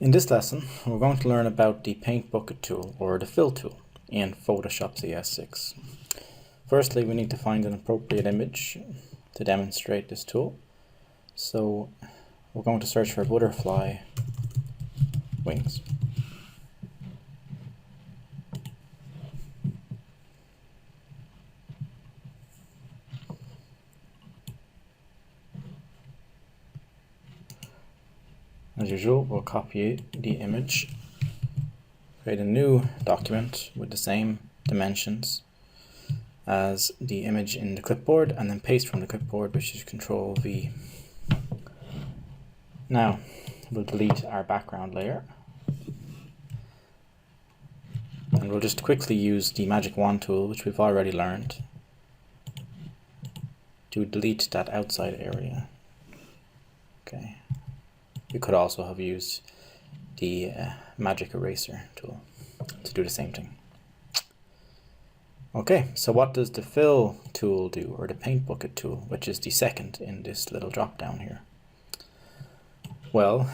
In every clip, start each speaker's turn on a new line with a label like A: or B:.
A: In this lesson, we're going to learn about the Paint Bucket tool, or the fill tool, in Photoshop CS6. Firstly, we need to find an appropriate image to demonstrate this tool. So we're going to search for butterfly wings. As usual, we'll copy the image, create a new document with the same dimensions as the image in the clipboard, and then paste from the clipboard, which is Control V. Now we'll delete our background layer, and we'll just quickly use the magic wand tool, which we've already learned, to delete that outside area. Okay. You could also have used the magic eraser tool to do the same thing. Okay, so what does the fill tool do, or the paint bucket tool, which is the second in this little drop down here? Well,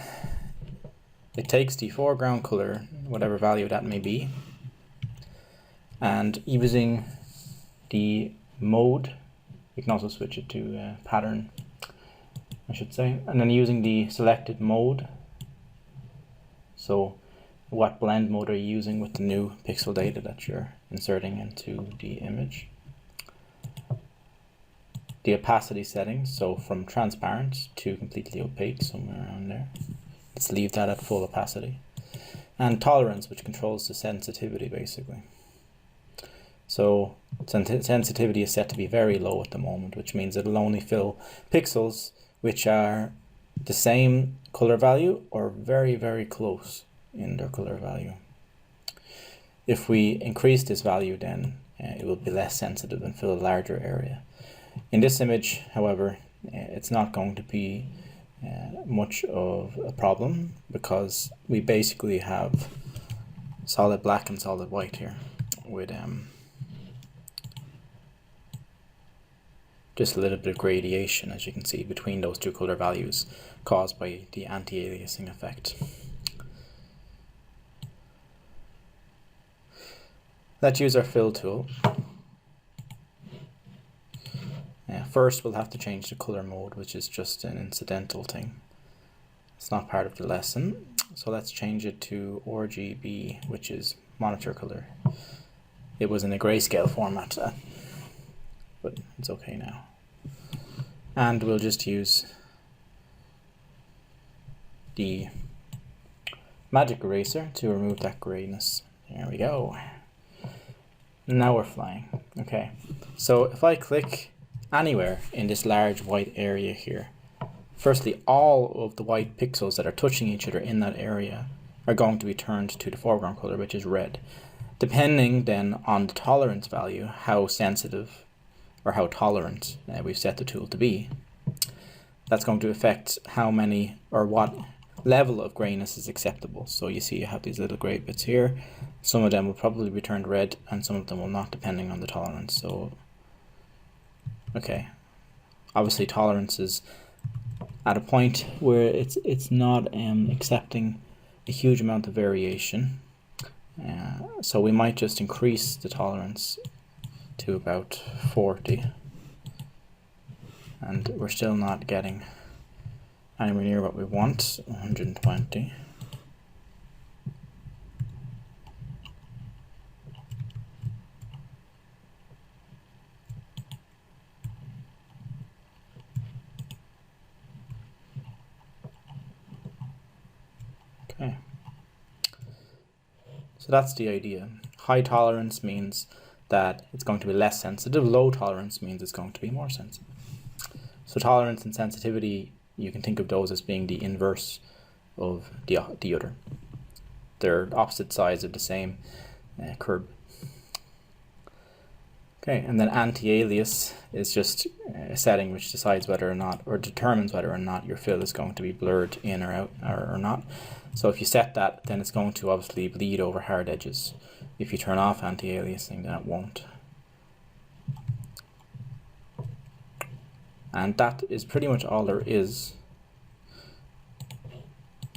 A: it takes the foreground color, whatever value that may be, and using the mode, you can also switch it to pattern, I should say, and then using the selected mode. So what blend mode are you using with the new pixel data that you're inserting into the image? The opacity settings, so from transparent to completely opaque, somewhere around there. Let's leave that at full opacity. And tolerance, which controls the sensitivity basically. So sensitivity is set to be very low at the moment, which means it'll only fill pixels which are the same color value or very, very close in their color value. If we increase this value, then it will be less sensitive and fill a larger area. In this image, however, it's not going to be much of a problem, because we basically have solid black and solid white here with just a little bit of gradation, as you can see, between those two color values caused by the anti-aliasing effect. Let's use our fill tool. First, we'll have to change the color mode, which is just an incidental thing. It's not part of the lesson. So let's change it to RGB, which is monitor color. It was in a grayscale format, but it's okay now. And we'll just use the magic eraser to remove that grayness. There we go. Now we're flying. Okay, so if I click anywhere in this large white area here, firstly, all of the white pixels that are touching each other in that area are going to be turned to the foreground color, which is red. Depending then on the tolerance value, how sensitive or how tolerant we've set the tool to be, that's going to affect how many or what level of grayness is acceptable. So you see you have these little gray bits here. Some of them will probably be turned red and some of them will not, depending on the tolerance. So okay, obviously tolerance is at a point where it's not accepting a huge amount of variation. So we might just increase the tolerance to about 40, and we're still not getting anywhere near what we want. 120. Okay, so that's the idea. High tolerance means that it's going to be less sensitive. Low tolerance means it's going to be more sensitive. So tolerance and sensitivity, you can think of those as being the inverse of the other. They're opposite sides of the same curve. Okay, and then anti-alias is just a setting which decides whether or not, or determines whether or not your fill is going to be blurred in or out or not. So if you set that, then it's going to obviously bleed over hard edges. If you turn off anti-aliasing, then it won't. And that is pretty much all there is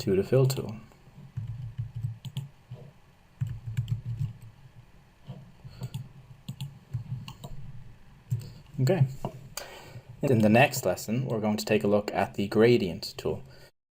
A: to the fill tool. Okay. In the next lesson, we're going to take a look at the gradient tool.